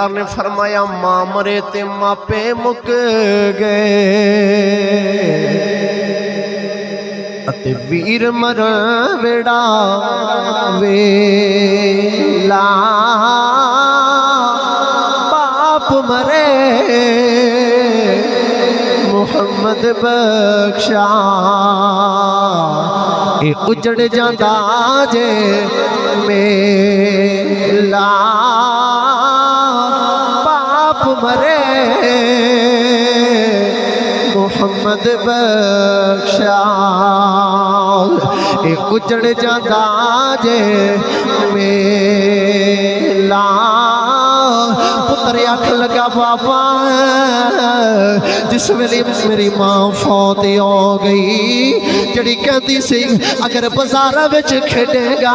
ने फरमाया मां मरे ते मापे मुक गए अते वीर मर वेड़ा वेला बाप मरे मुहम्मद बख्शा ये उजड़ जाता जे मेला बाप मरे मुहम्मद बख्शा ये उजड़ जाता जे मेला पुत्र आख लगा बाबा जिस वेले मेरी मां फौत हो गई जड़ी कहती सी अगर बाजारा विच खेडेगा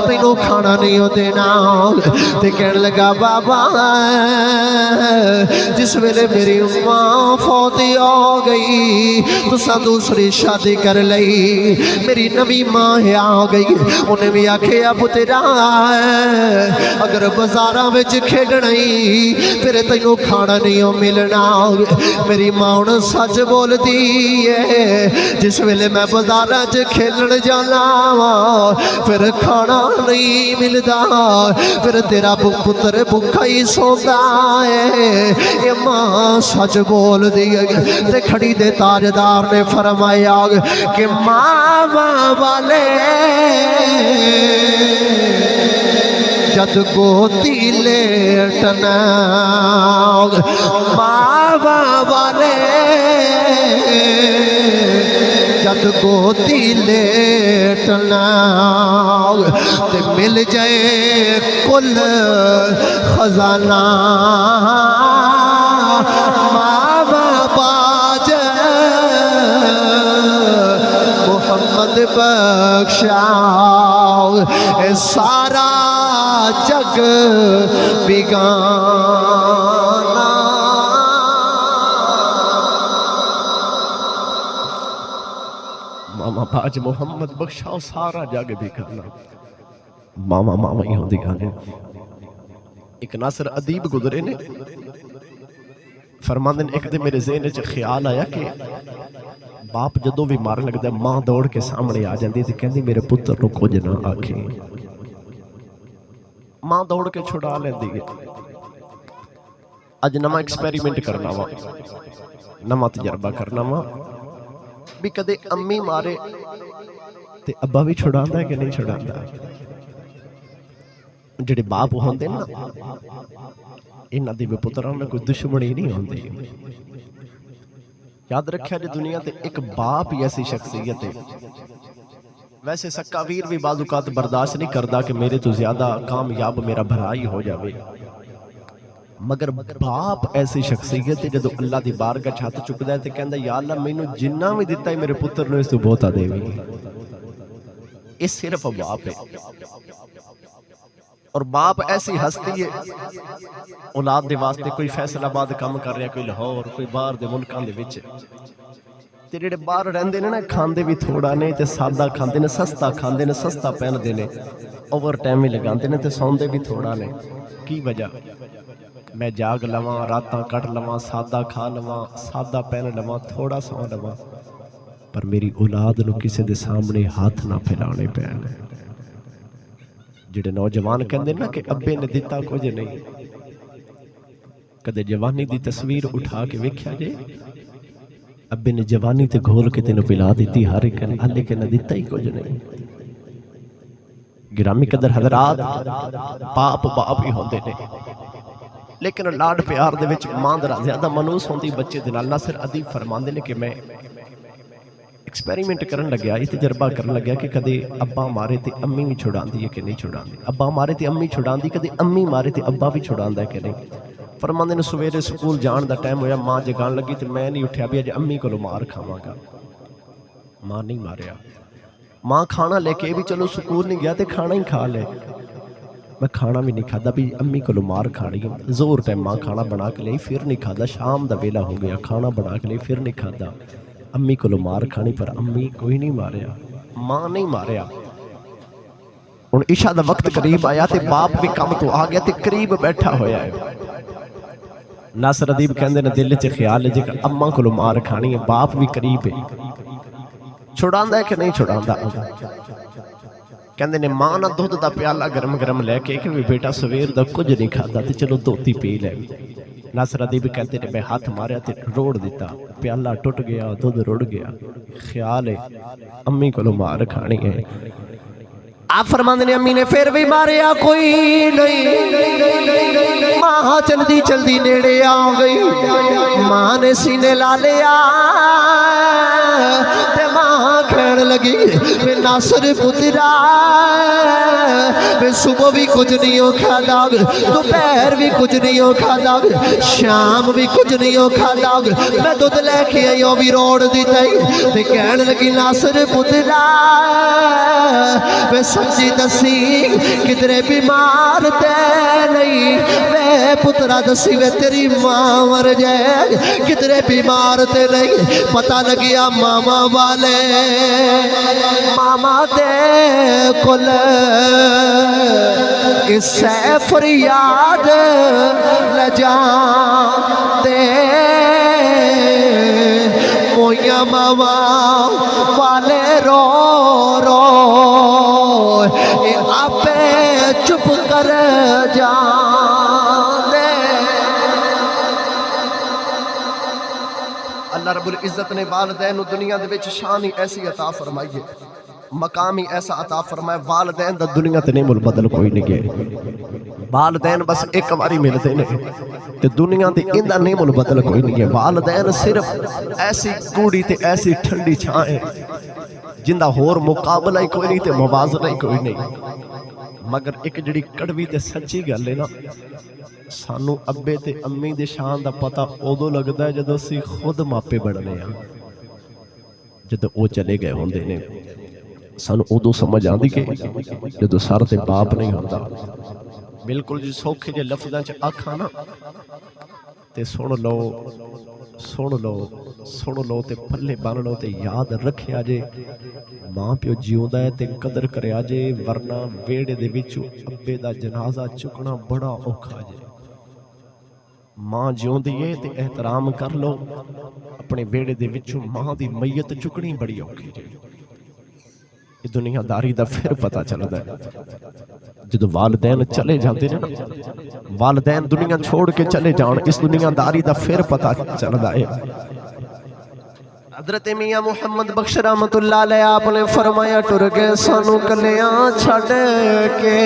तैनू खाना नहीं देना ते कहन लगा बाबा जिस वेले मेरी मां फौत हो गई तुसा दूसरी शादी कर लई मेरी नवी मां आ गई उन्हें भी आखिया पुत्रा अगर बाजारा विच खेडना फिर तेनू खाना नहीं मिलना मेरी मां हुण सच बोलती है जिस वेले मैं बाजारा च खेलन जाना वा फिर खाना नहीं मिलता फिर तेरा पुत्र भुखा ही सोता है ये मां सच बोलती है ते खड़ी दे ताजदार ने फरमाया कि मां वाले जद गोती लेटना बाबा वाले जद गोती लेटना ते मिल जाए कुल खजाना मावा बाज मुहम्मद बख्शा सारा जग बिगाना मामा बाज मुहम्मद बख्शा सारा जग बिगाना मामा मामा ही होंदी गाने एक नासर अदीब गुजरे ने फरमांदे ने एक दिन मेरे ज़हन च ख्याल आया कि बाप जदों भी मार लगदा मां दौड़ के सामने आ जाती ते कहंदी मेरे पुत्र नूं कुछ ना आखे मां दौड़ के छुड़ा लेंदी है अज नवा एक्सपेरीमेंट करना वा नवा तजर्बा करना वा भी कदे अम्मी मारे ते अब्बा भी छुड़ांदा है कि नहीं छुड़ांदा जेडे बाप होंदे ना इन्हां दी भी पुत्रां नाल कोई दुश्मनी नहीं होंदी याद रखिया जी दुनिया ते एक बाप ही ऐसी शख्सियत है वैसे सक्का वीर भी बाजुकात बर्दाश्त नहीं करता कि मेरे तो ज्यादा कामयाब मेरा भरा ही हो जाए मगर बाप ऐसी शख्सियत है जो अल्लाह की बारगाह छत चुकता है तो कहता या अल्लाह मैनू जिन्ना भी दिता है मेरे पुत्र ने इस तो बहुता देवी ये सिर्फ बाप है और बाप ऐसी हस्ती है औलाद के वास्ते कोई फैसलाबाद काम कर रहा कोई लाहौर कोई बाहर के मुल्कों के विच ते जिहड़े बाहर रहिंदे ने ना खांदे भी थोड़ा ने ते सादा खांदे ने सस्ता पहनते ने ओवर टाइम भी लगाते ने ते सौंदे भी थोड़ा ने की वजह मैं जाग लवां रातां कट लवां सादा खा लवां सादा पहन लवां थोड़ा सौ लवां पर मेरी औलाद नूं किसी दे सामने हाथ ना फैलाने पैण जिहड़े नौजवान कहंदे ना कि अब्बे ने दिता कुछ नहीं कदे जवानी दी तस्वीर उठा के वेख्या जे अब्बे ने जवानी ते घोल के तेन पिला दी हर एक ने हले के न दिता ही कुछ नहीं गिरामी कदर हजरात पाप बाप ही होंदे ने लेकिन लाड प्यार दे विच मां दा ज्यादा मनूस होंदी बच्चे दे नाल नासिर अदीब फरमांदे ने कि मैं एक्सपेरीमेंट करन लग्या ये तजर्बा करन लग्या कि कदे अब्बा मारे ते अम्मी भी छुड़ांदी है कि नहीं छुड़ांदी अब्बा मारे ते अम्मी छुड़ांदी कदे अम्मी मारे ते अब्बा भी छुड़ांदा है कि नहीं फरमांदे ने सवेरे स्कूल जाण दा टाइम होया मां जगान लगी तो मैं नहीं उठ्या भी अज अम्मी कोलों मार खावांगा मां नहीं मारिया मां खाना लेके भी चलो स्कूल नहीं गया तो खाना ही खा ले मैं खाना भी नहीं खाता भी अम्मी को मार खानी जोर टाइम मां खाना बना के ली फिर नहीं खाता शाम का वेला हो गया खाना बना के ली फिर नहीं खाता अम्मी को मार खानी पर अम्मी कोई नहीं मारिया मां नहीं मारिया हुण इशा दा वक्त करीब आया ते बाप भी काम तो आ गया ते करीब बैठा होया है। नासर अदीब कहंदे ने दिल च ख्याल है जे अम्मा कोलों मार खानी है, बाप भी करीब है, छुड़ांदा है कि नहीं छुड़ांदा। कहंदे ने मां ना दुध दा प्याला गरम गरम लैके कि बेटा सवेर दा कुछ नहीं खादा ते चलो धोती पी लै। नासर अदीब कहते ने मैं हाथ मारिया ते रोड़ दिता, प्याला टुट गया, दुध रुड़ गया। ख्याल है अम्मी कोलों मार खानी है। आप फरमांदे ने अम्मी ने फिर भी मारिया कोई नहीं। मां चलदी चलदी नेड़े आ गई, मां ने सीने ला लिया ते मां कहन लगी वे नासर पुत्रा वे सुबह भी कुछ नहीं हो खादा, दोपहर भी कुछ नहीं हो खादा, शाम भी कुछ नहीं हो खादा, मैं दुध लैके आई वो भी रोड़ दिता ते कहन लगी नासर पुत्रा वे सच्ची दसी किधरे बीमार ते नहीं, वे पुत्रा दसी वे तेरी मां मर जाए किधरे बीमार ते नहीं। पता लगिया मामा वाले मामा दे कुल इससे फरियाद लजा दे मोया मामा वाले रो रो आपे चुप कर जा दे। अल्लाह रब्बुल इज्जत ने वालिदैन दुनिया दे विच शान ही ऐसी अता फरमाई है, मकाम ही ऐसा अता फरमाया, वालिदैन दा दुनिया ते नहीं मुल बदल कोई नहीं गया। वालिदैन बस एक बारी मिलते ने ते दुनिया ते इंदा नहीं मुल बदल कोई नहीं है। वालिदैन सिर्फ ऐसी कूड़ी ते ऐसी ठंडी छां है जिंदा होर मुकाबला ही कोई नहीं ते मुवाज़ना ही कोई नहीं। मगर एक जिहड़ी कड़वी ते सच्ची गल है ना, सानू अब्बे ते अम्मी दे शान दा पता उदों लगदा है जदों असीं खुद मापे बनने आ, जदों वो चले गए होंदे ने। सानू उदों समझ आंदी कि जदों सर ते बाप नहीं होंदा। बिल्कुल जी सौखे जे लफ्ज़ां च आखां ना ते सुन लो सुन लो सुन लो ते पल्ले बन लो ते याद रखिया जे मां प्यो जिउंदा है ते कदर करिया जे, वरना वेड़े दे विचों अब्बे दा जनाजा चुकना बड़ा औखा जे। मां जिउंदी है ते एहतराम कर लो, अपने वेड़े दे विचों मां दी मैयत चुकनी बड़ी औखी जे। ये दुनियादारी दा फिर पता चलदा है जदों वालिदैन चले जाते ने ना, वालिदैन दुनिया छोड़ के चले जान, इस दुनियादारी दा फिर पता चलदा है। हज़रत मियां मुहम्मद बख्श रहमतुल्लाह अलैह आपने फरमाया टुर गए सानू कलियां छड़ के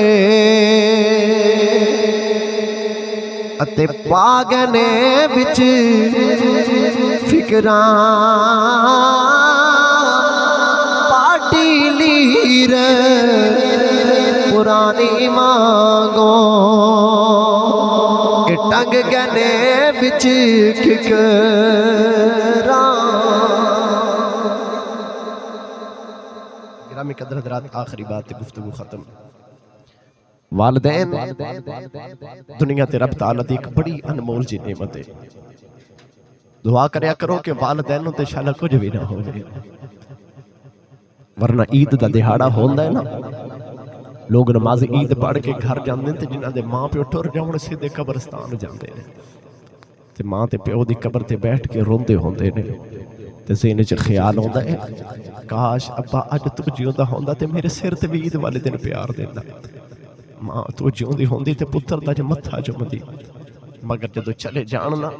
अते पा गए ने विच फिकरां पाटी लीर पुरानी मांगो टंग गने बिच किकरा। गिरामी कदर हज़रात आखिरी बात गुफ्तगू खत्म। वालिदैन दुनिया ते रब तआला दी एक बड़ी अनमोल जी नेमत है। दुआ करया करो कि वालिदैन ते शाला कुछ भी ना होवे, वरना ईद दा दिहाड़ा होंदा है ना, लोग नमाज ईद पढ़ के घर जाते हैं, जिन्हों के माँ प्यो टुर जाने सीधे कब्रस्तान जाते हैं, तो माँ ते प्यो की कब्र ते बैठ के रोंदे होंदे ने, ते ज़हन च ख्याल आता है काश अब्बा अज तू जिउंदा होंदा ते मेरे सिर ते भी ईद वाले दिन प्यार देंदा, माँ तू जिउंदी होंदी ते पुत्तर दा मत्था चुमदी। मगर जदों चले जान ना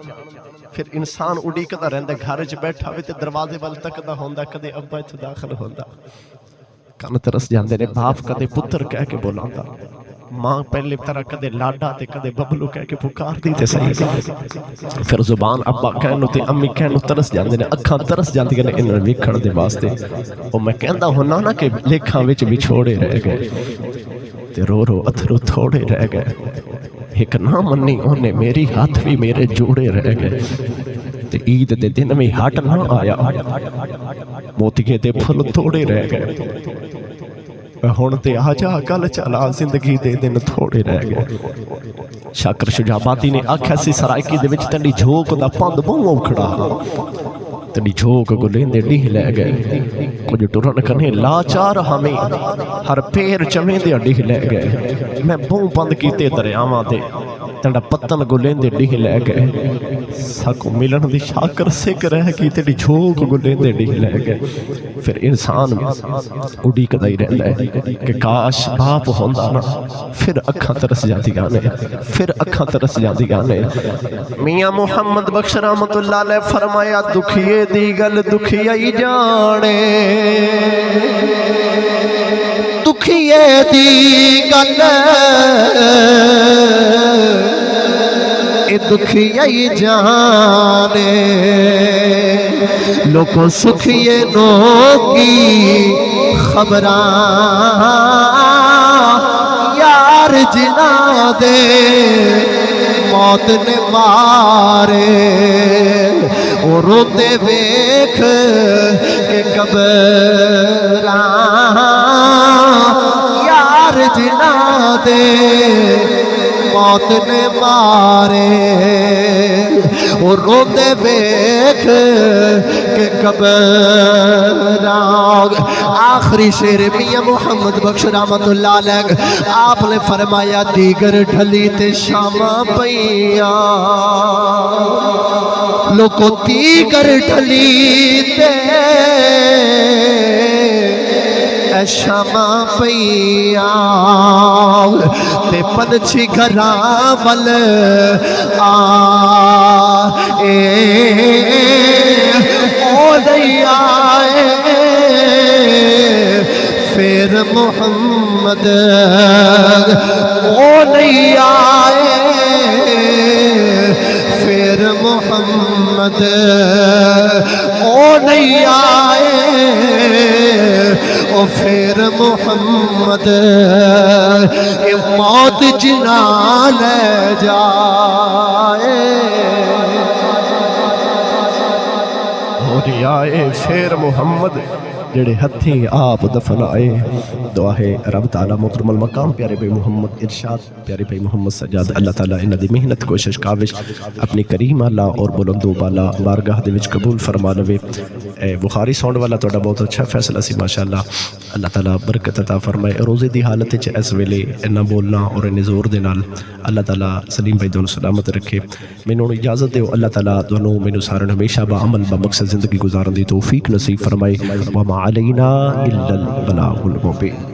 फिर इंसान उड़ीकदा रहिंदा, घर च बैठा होवे ते दरवाजे वाल तकदा होंदा, कदे अब्बा इत्थे दाखल होंदा, कन तरस जाते ने। बाप कदे पुत्र कह के बुलांदा, मां पहले तरह कदे लाडा ते कदे बबलू कह के पुकारदी ते सही, फिर जुबान अब्बा कहन ते अम्मी कहन तरस जाते ने, अखां तरस जांदियां ने इन्हां वेखण दे वास्ते। ओ मैं कहंदा हुन्ना ना कि लेखां विच विछोड़े रह गए ते रो रो अथरू थोड़े रह गए, एक ना मन्नी ओने मेरी हाथ भी मेरे जोड़े रह गए, ते ईद दे दिन में हट ना आया, मोतिये दे फुल थोड़े रह गए, हुण ते आ जा कल चला जिंदगी दे दिन थोड़े रह गए। शाकर शुजाबादी ने आख्या सी सरायकी दे विच तंडी झोक दा पंद बहु औखड़ा, तेरी झोंक को लेंदे डीह लै गए कुछ टुरन कने लाचार हमें हर पैर चमें दे डीह लै गए मैं बूं बंद कीते दरियावां दे तेरा पत्तन को लेंदे डीह लै गए साकू मिलन दी शाकर सिक रह की तेरी झोंक को लेंदे डीह लै गए। फिर इंसान उड़ीकदा ही रहंदा है कि काश बाप होंदा ना, फिर अखां तरस जांदियां ने, फिर अखां तरस जांदियां ने। मियां मुहम्मद बख्श रहमतुल्लाह अलैह फरमाया दुखिए दी गल दुखिया ही जाने, दुखिए दी गल ए दुखिया ही जाने, लोगों सुखिए नो की खबरां यार जिना दे मौत ने मारे, ओ रोते वेख के कबरां यार जिना दे मौत ने मारे, ओ रोते वेख के कबरां। आखिरी शेर मियां मुहम्मद बख्श रहमतुल्लाह अलैह आपने फरमाया दीगर ढली ते शामा पईया, लोको दीगर ढली ते शामा पईया, ते पंछी घरां वल आ ओ नहीं आए, फिर मोहम्मद ओ नहीं आए, फिर मोहम्मद ओ नहीं आए, ओ फिर मोहम्मद ए मौत जिना ले जाए, हो आए फिर मुहम्मद जेड़े हथी आप दफनाए। दुआ है रब ताला मुकरमल मकाम प्यारे भाई मुहम्मद इरशाद प्यारे भाई मुहम्मद सज्जाद अल्लाह ताला इन्हां दी मेहनत कोशिश काविश अपनी करीम अल्लाह और बुलंदो बाला बारगाह दे विच कबूल फरमा लवे। बुखारी साउंड वाला तुहाडा बहुत अच्छा फैसला सी माशाअल्लाह, अल्लाह ताला बरकत अता फरमाए। रोज़े दी हालत च इस वेले इन्ना बोलना और इन्ने जोर दे नाल अल्लाह ताला सलीम भाई दोनों सलामत रखे। मैनूं इजाज़त दिओ, अल्लाह ताला दोनों मैनूं सारे हमेशा बा अमल बा मकसद ज़िंदगी गुजारन दी तौफीक नसीब फरमाए। वमा अलैना इल्लल बलागुल मुबीन।